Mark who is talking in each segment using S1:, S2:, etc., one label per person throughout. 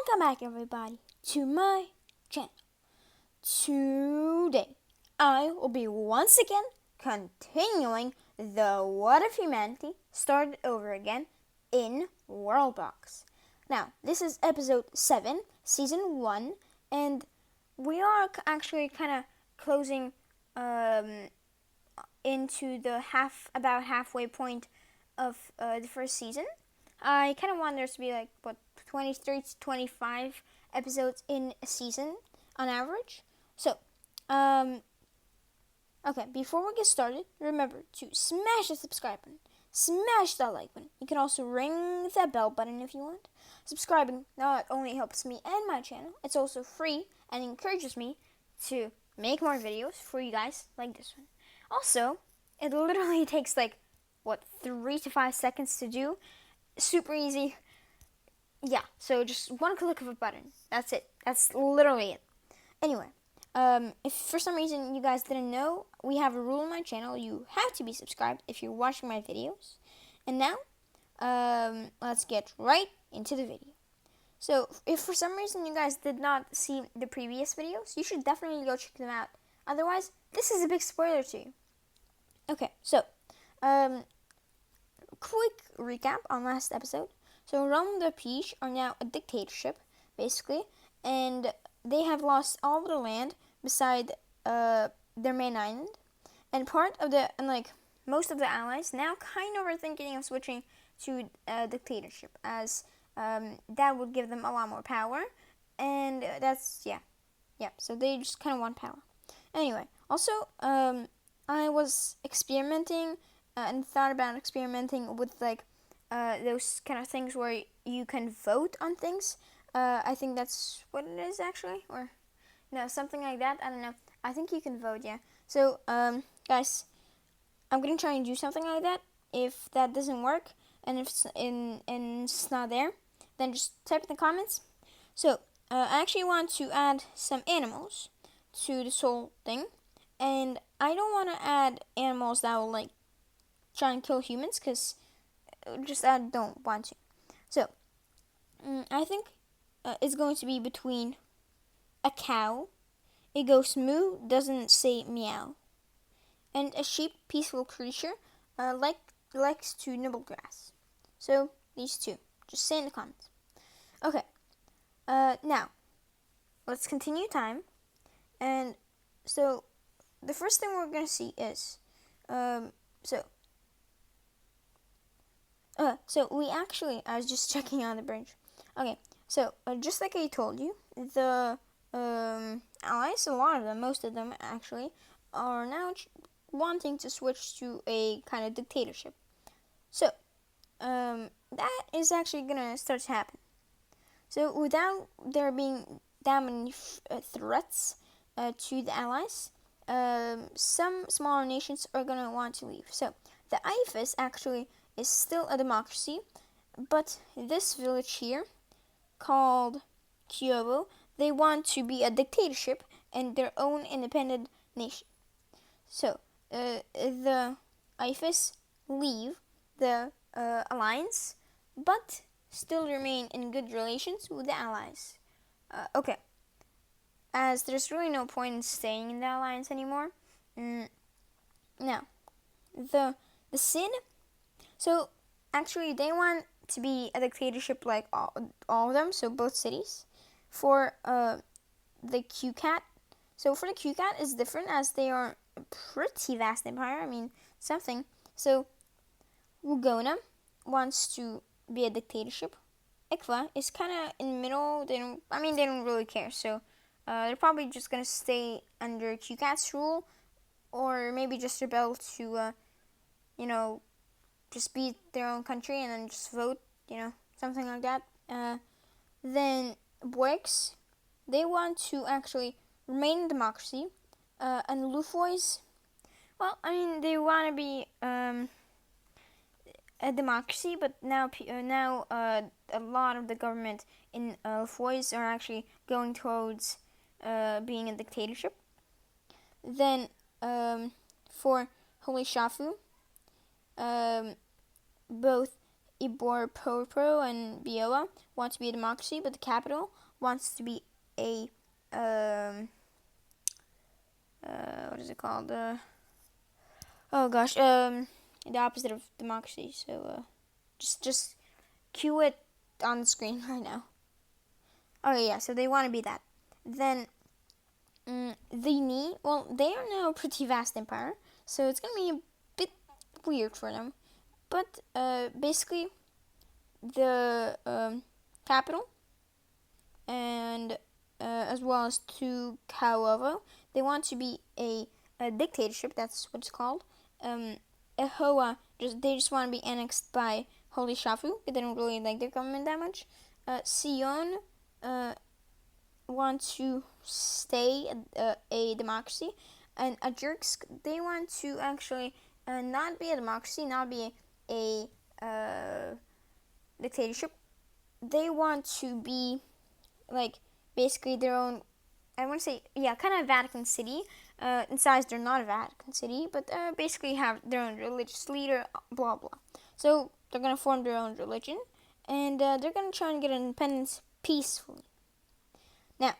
S1: Welcome back, everybody, to my channel. Today, I will be once again continuing the What If Humanity Started Over Again in WorldBox. Now, this is episode 7, season 1, and we are actually kind of closing into the about halfway point of the first season. I kind of want there to be 23 to 25 episodes in a season on average. So, okay, before we get started, remember to smash the subscribe button, smash that like button. You can also ring that bell button if you want. Subscribing not only helps me and my channel, it's also free and encourages me to make more videos for you guys like this one. Also, it literally takes 3 to 5 seconds to do. Super easy. Yeah, so just one click of a button. That's it. That's literally it. Anyway, if for some reason you guys didn't know, we have a rule on my channel. You have to be subscribed if you're watching my videos. And now, let's get right into the video. So, if for some reason you guys did not see the previous videos, you should definitely go check them out. Otherwise, this is a big spoiler to you. Okay, so, quick recap on last episode. So Rome the Peach are now a dictatorship, basically, and they have lost all of the land beside their main island, and most of the allies now kind of are thinking of switching to a dictatorship, as that would give them a lot more power, and so they just kind of want power. Anyway, also, I was experimenting and thought about experimenting with those kind of things where you can vote on things. I think that's what it is actually, or no, something like that. I don't know. I think you can vote, yeah. So, guys, I'm gonna try and do something like that. If that doesn't work, and if it's not there, then just type in the comments. So, I actually want to add some animals to this whole thing, and I don't want to add animals that will try and kill humans, because I don't want to. So, I think it's going to be between a cow, it goes moo, doesn't say meow, and a sheep, peaceful creature, likes to nibble grass. So, these two. Just say in the comments. Okay, now, let's continue time. And so, the first thing we're going to see is, so we actually, I was just checking on the bridge. Okay, so just like I told you, the allies, a lot of them, most of them actually, are now wanting to switch to a kind of dictatorship. So, that is actually gonna start to happen. So without there being that many threats to the allies, some smaller nations are gonna want to leave. So the IFIS actually is still a democracy, but this village here, called Kyobo, they want to be a dictatorship and their own independent nation. So, the IFIS leave the alliance, but still remain in good relations with the allies. Okay, as there's really no point in staying in the alliance anymore. Now, the Sin. So, actually, they want to be a dictatorship like all of them, so both cities. For the Q-Cat, so for the Q-Cat is different, as they are a pretty vast empire, I mean, something. So, Wugona wants to be a dictatorship. Ikva is kind of in the middle, they don't really care, so they're probably just going to stay under Q-Cat's rule, or maybe just rebel to, just be their own country and then just vote, something like that. Then Boix, they want to actually remain a democracy. And Lufoys, well, they want to be a democracy, but now a lot of the government in Lufoys are actually going towards being a dictatorship. Then for Holy Shafu, both Ibor Pro and Bioa want to be a democracy, but the capital wants to be a what is it called? Oh gosh, the opposite of democracy. So just cue it on the screen right now. Okay, yeah. So they want to be that. Then they need. Well, they are now a pretty vast empire, so it's gonna be a bit weird for them. But basically, the capital and as well as to Kaovo, they want to be a dictatorship. That's what it's called. Ahoa, they just want to be annexed by Holy Shafu. They don't really like their government that much. Sion want to stay a democracy, and Ajursk, they want to actually not be a democracy, not be a dictatorship. They want to be like basically their own. I want to say, yeah, kind of Vatican City. In size, they're not a Vatican City, but basically have their own religious leader, blah blah. So they're gonna form their own religion, and they're gonna try and get independence peacefully. Now,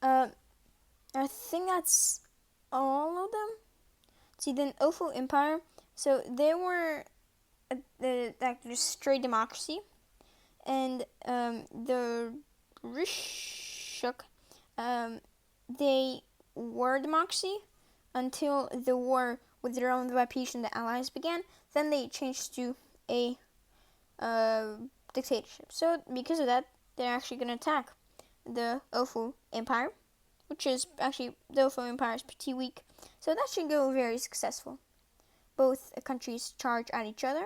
S1: I think that's all of them. See, then Ofo Empire. So they were just straight democracy, and the Rishuk, they were democracy until the war with the Roman Vapish and the Allies began. Then they changed to a dictatorship. So because of that, they're actually going to attack the Ofo Empire, which is actually, the Ofo Empire is pretty weak. So that should go very successful. Both countries charge at each other,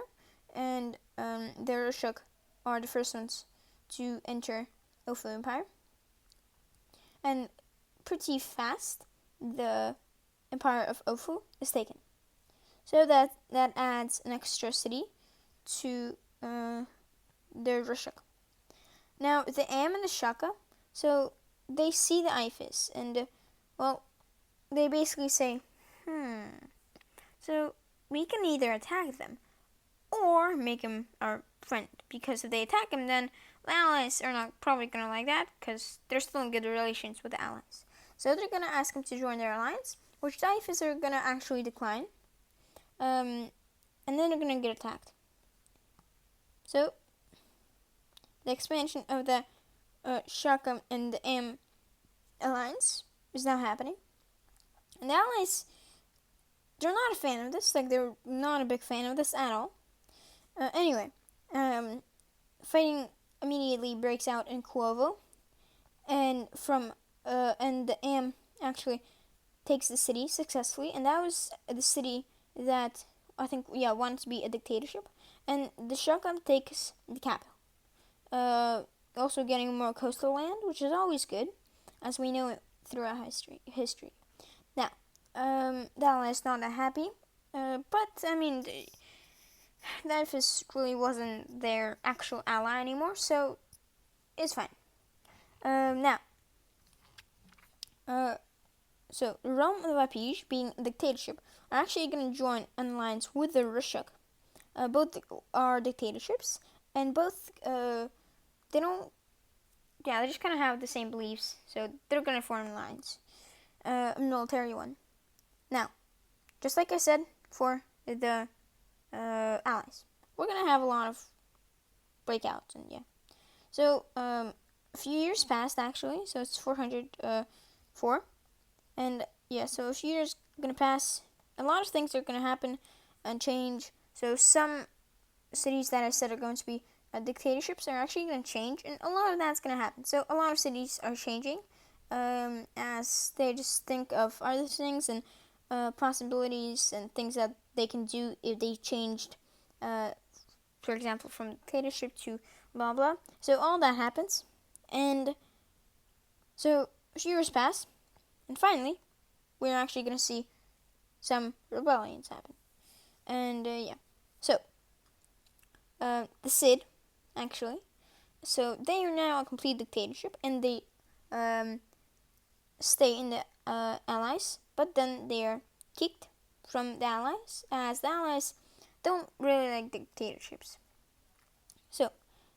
S1: and the Rishuk are the first ones to enter Ofo Empire. And pretty fast, the Empire of Ofo is taken. So that adds an extra city to the Rishuk. Now, the Am and the Shaka, so they see the Ifis, and, well, they basically say, so we can either attack them or make them our friend. Because if they attack them, then the Allies are not probably going to like that, because they're still in good relations with the Allies. So they're going to ask them to join their alliance, which the Ifis are going to actually decline. And then they're going to get attacked. So the expansion of the Shaka and the Am alliance is now happening. And the Allies, they're not a fan of this. Like, they're not a big fan of this at all. Anyway, fighting immediately breaks out in Kuovo, and the Am actually takes the city successfully, and that was the city that I think wanted to be a dictatorship, and the Shaka takes the capital. Also getting more coastal land, which is always good, as we know it throughout history. Now, the Allies not that happy, but I mean, the Ifis really wasn't their actual ally anymore, so it's fine. So Rome and Vapij, being a dictatorship, are actually going to join an alliance with the Rishuk. Both are dictatorships, and both they just kind of have the same beliefs, so they're going to form an alliance, a military one. Now, just like I said for the allies, we're going to have a lot of breakouts, and so a few years passed actually, so it's 404, and so a few years going to pass. A lot of things are going to happen and change. So some cities that I said are going to be dictatorships are actually going to change, and a lot of that's going to happen. So a lot of cities are changing as they just think of other things and possibilities and things that they can do if they changed, for example, from dictatorship to blah blah. So all that happens, and so a few years pass, and finally, we're actually going to see some rebellions happen. And so the Cid, actually, so they are now a complete dictatorship, and they stay in the Allies, but then they are kicked from the Allies, as the Allies don't really like dictatorships.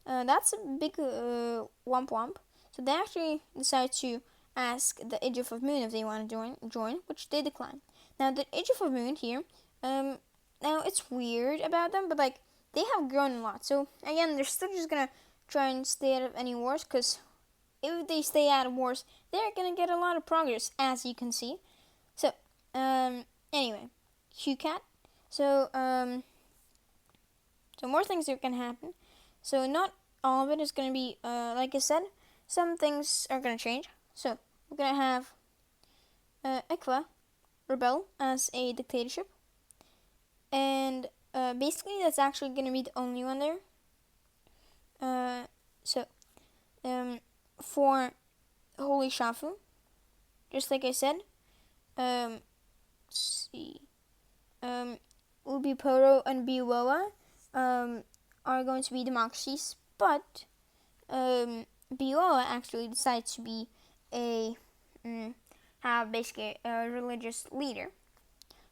S1: That's a big womp womp. So they actually decide to ask the Age of Moon if they want to join, which they decline. Now the Age of Moon here, now it's weird about them, but like they have grown a lot. So again, they're still just gonna try and stay out of any wars, because if they stay out of wars, they're gonna get a lot of progress, as you can see. So anyway, QCat. So so more things are gonna happen. So not all of it is gonna be like I said. Some things are gonna change. So we're gonna have Equa rebel as a dictatorship, and basically that's actually gonna be the only one there. So for Holy Shafu, just like I said, see, Ubiporo and Biwoa are going to be democracies, but Biwoa actually decides to be have basically a religious leader.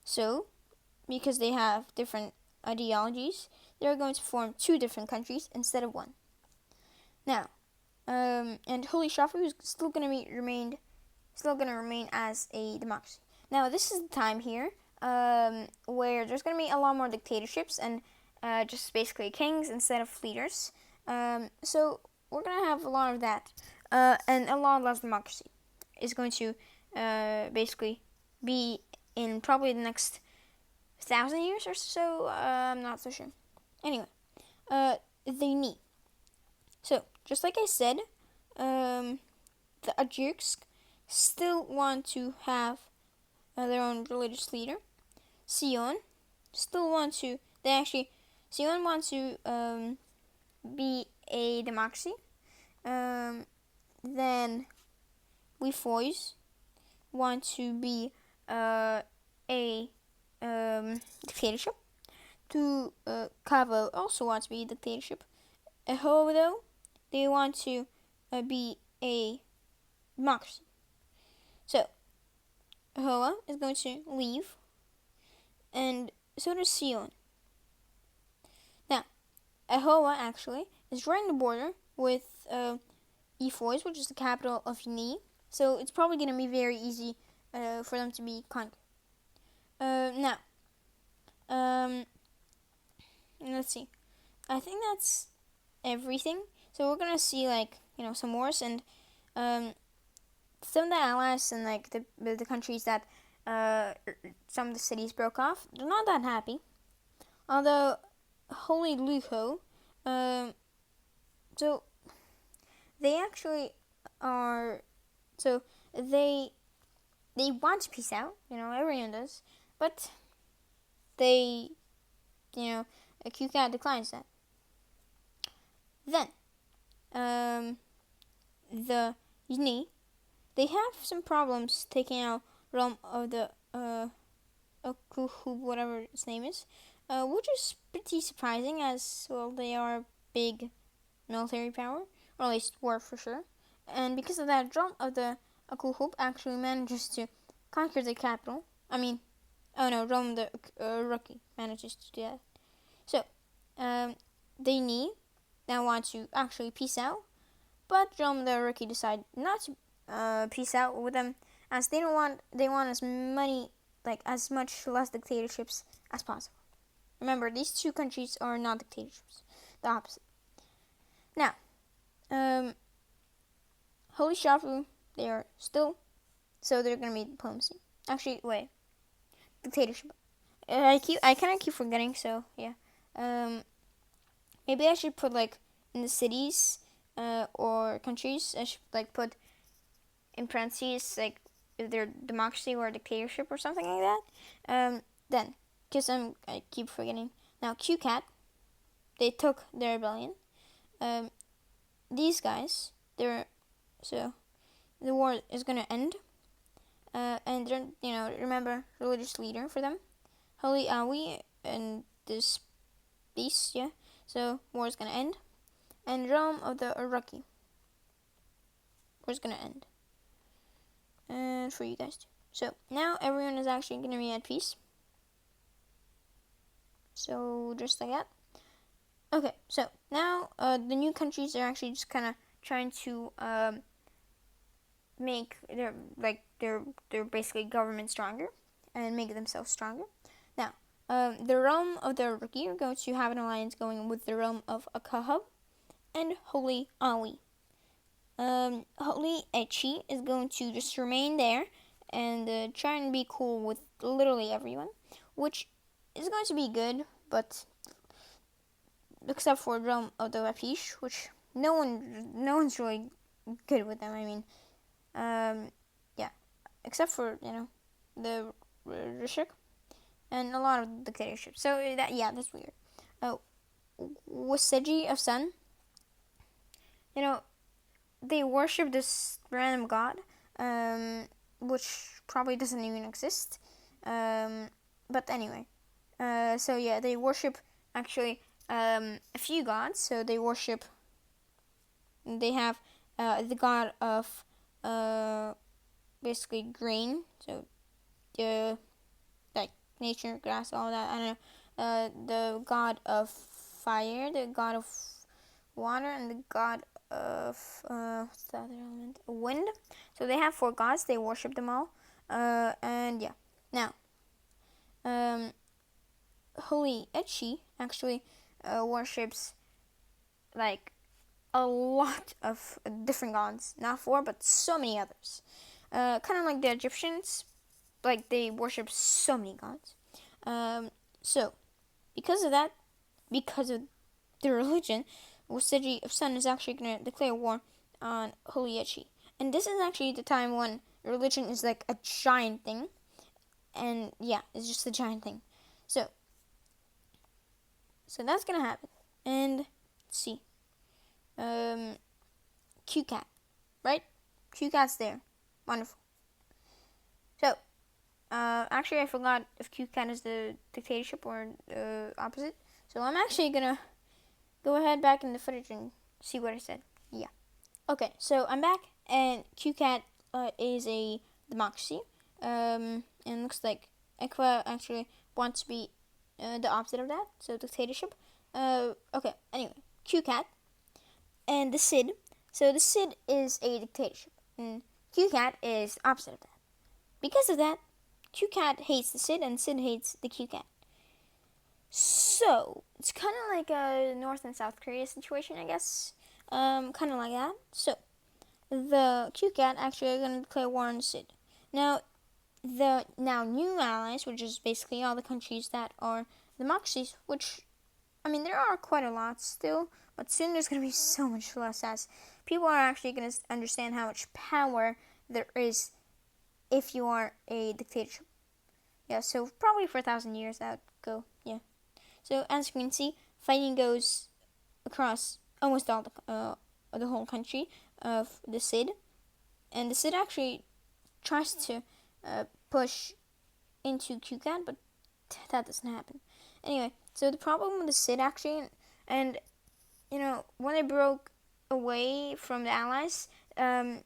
S1: So, because they have different ideologies, they're going to form two different countries instead of one. Now, and Holy Shafu is still going to remain as a democracy. Now, this is the time here where there's going to be a lot more dictatorships and just basically kings instead of leaders. So we're going to have a lot of that, and a lot less democracy is going to basically be in probably the next 1,000 years or so. I'm not so sure. Anyway, they need. So, just like I said, the Ajurks still want to have their own religious leader. Sion still want to. Sion wants to be a democracy. Then Wefoys want to be a dictatorship. To Kavo also wants to be a dictatorship. Aloha, though, they want to be a democracy. So Aloha is going to leave, and so does Sion. Now, Aloha actually is right on the border with Efoys, which is the capital of Ni. So it's probably going to be very easy for them to be conquered. Now, let's see. I think that's everything. So we're gonna see some wars, and some of the allies and the countries that some of the cities broke off, they're not that happy. Although Holy Luho, so they actually are. So they want to peace out. Everyone does, but they, QCAT declines that. Then, the Yni, they have some problems taking out realm of the Okuhu, whatever its name is, which is pretty surprising, as well they are a big military power, or at least were for sure. And because of that, realm of the Okuhu actually manages to conquer the capital. Realm of the Rookie manages to do that. So, they need now want to actually peace out, but Realm of the Rookie decide not to peace out with them, as they want as much less dictatorships as possible. Remember, these two countries are not dictatorships, the opposite. Now, Holy Shafu, they are still, so they're gonna be diplomacy. Actually, wait, dictatorship. I kind of keep forgetting, so yeah. Maybe I should put in the cities or countries. I should put in parentheses if they're democracy or dictatorship or something like that. Then, because I keep forgetting. Now QCAT, they took their rebellion. These guys, so the war is gonna end. And remember, religious leader for them, Holy Awi, and this beast, yeah. So war is gonna end, and realm of the Iraqi war is gonna end, and for you guys too. So now everyone is actually gonna be at peace. So just like that. Okay, so now the new countries are actually just kind of trying to make their basically government stronger and make themselves stronger. Now, the realm of the Rookie are going to have an alliance going with the realm of Akahab and Holy Ali. Holy Echi is going to just remain there and try and be cool with literally everyone, which is going to be good, but except for the realm of the Rapish, which no one's really good with them. I mean, yeah, except for the Rishik and a lot of dictatorships. So that's weird. Waseji of Sun, they worship this random god, which probably doesn't even exist. But anyway, so yeah, they worship actually a few gods. So they worship. They have the god of basically green. So like nature, grass, all that. I don't know. The god of fire, the god of water, and the god of what's the other element? Wind. So they have 4 gods. They worship them all. And yeah. Now, Holy Echi actually worships like a lot of different gods. Not 4, but so many others. Kind of like the Egyptians, like they worship so many gods. So because of that, because of the religion, Wasiji of Sun is actually going to declare war on Holy Echi. And this is actually the time when religion is like a giant thing. And yeah, it's just a giant thing. So that's going to happen. And let's see. Q-Cat, right? Q-Cat's there. Wonderful. So, actually, I forgot if Q-Cat is the dictatorship or the opposite. So I'm actually going to go ahead back in the footage and see what I said. Yeah. Okay, so I'm back, and QCAT is a democracy, and looks like Equa actually wants to be the opposite of that, so dictatorship. Okay, anyway, QCAT and the Cid. So the Cid is a dictatorship, and QCAT is opposite of that. Because of that, QCAT hates the Cid, and Cid hates the QCAT. So it's kind of like a North and South Korea situation, I guess. Kind of like that. So the QCAT actually are going to declare war on the Cid. Now, the new allies, which is basically all the countries that are democracies, which, I mean, there are quite a lot still, but soon there's going to be so much less as people are actually going to understand how much power there is if you are a dictatorship. Yeah, so probably for 1,000 years that would go, yeah. So as you can see, fighting goes across almost all the whole country of the Cid, and the Cid actually tries to push into QCAT, but that doesn't happen. Anyway, so the problem with the Cid actually, and when they broke away from the Allies and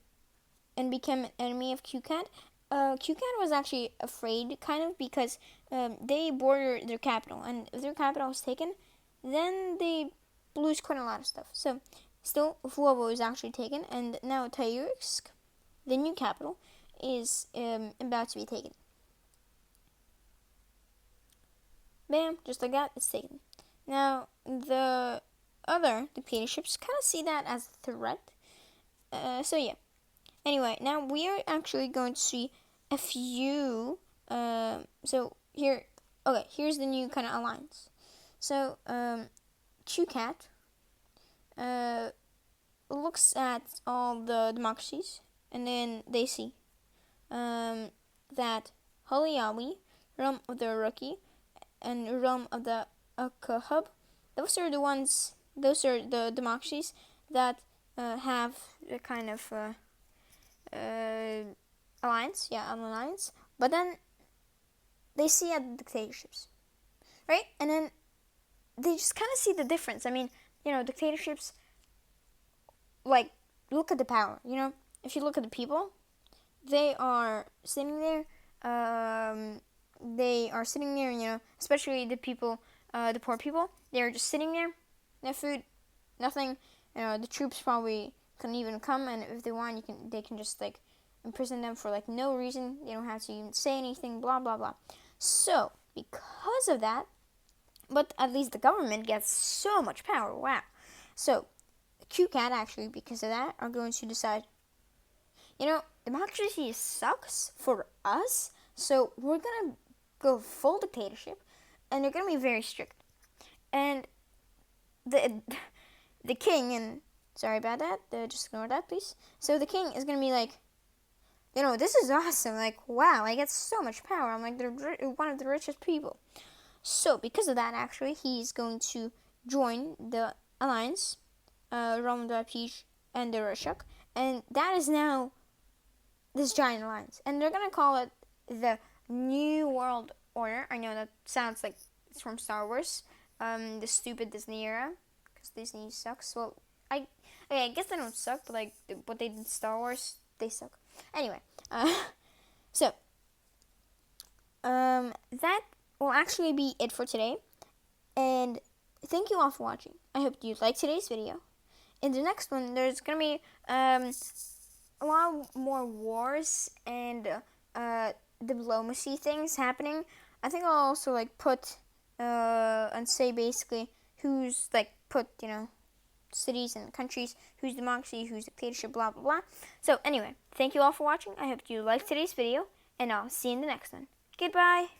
S1: became an enemy of QCAT, QCAT was actually afraid, kind of, because they border their capital, and if their capital was taken, then they lose quite a lot of stuff. So, still, Fuovo is actually taken, and now Tayursk, the new capital, is about to be taken. Bam, just like that, it's taken. Now, the other dictatorships kind of see that as a threat. So, yeah. Anyway, now we are actually going to see a few. So here's the new kind of alliance. So QCAT looks at all the democracies, and then they see that Holiawi, realm of the Rookie, and realm of the Akahub, those are the democracies that have a kind of alliance, an alliance, but then they see at dictatorships, right? And then they just kind of see the difference. I mean, dictatorships, like, look at the power. If you look at the people, they are sitting there. They are sitting there, especially the people, the poor people. They are just sitting there, no food, nothing. The troops probably couldn't even come, and if they want, they can just like imprison them for like no reason. They don't have to even say anything. Blah blah blah. So because of that, but at least the government gets so much power. Wow. So QCAT actually, because of that, are going to decide. Democracy sucks for us, so we're gonna go full dictatorship, and they're gonna be very strict. And the king, and sorry about that, just ignore that, please. So the king is gonna be like, this is awesome. Like, wow, I get so much power. I'm like one of the richest people. So because of that, actually, he's going to join the alliance, Roman the Peach and the Rorschach, and that is now this giant alliance, and they're gonna call it the New World Order. I know that sounds like it's from Star Wars, the stupid Disney era, because Disney sucks. Well, I guess they don't suck, but like what they did in Star Wars, they suck. Anyway, so that will actually be it for today, and thank you all for watching. I hope you liked today's video. In the next one, there's gonna be a lot more wars and diplomacy things happening. I think I'll also like put and say basically who's like put cities and countries, who's democracy, who's dictatorship, blah blah blah. So anyway, thank you all for watching. I hope you liked today's video, and I'll see you in the next one. Goodbye.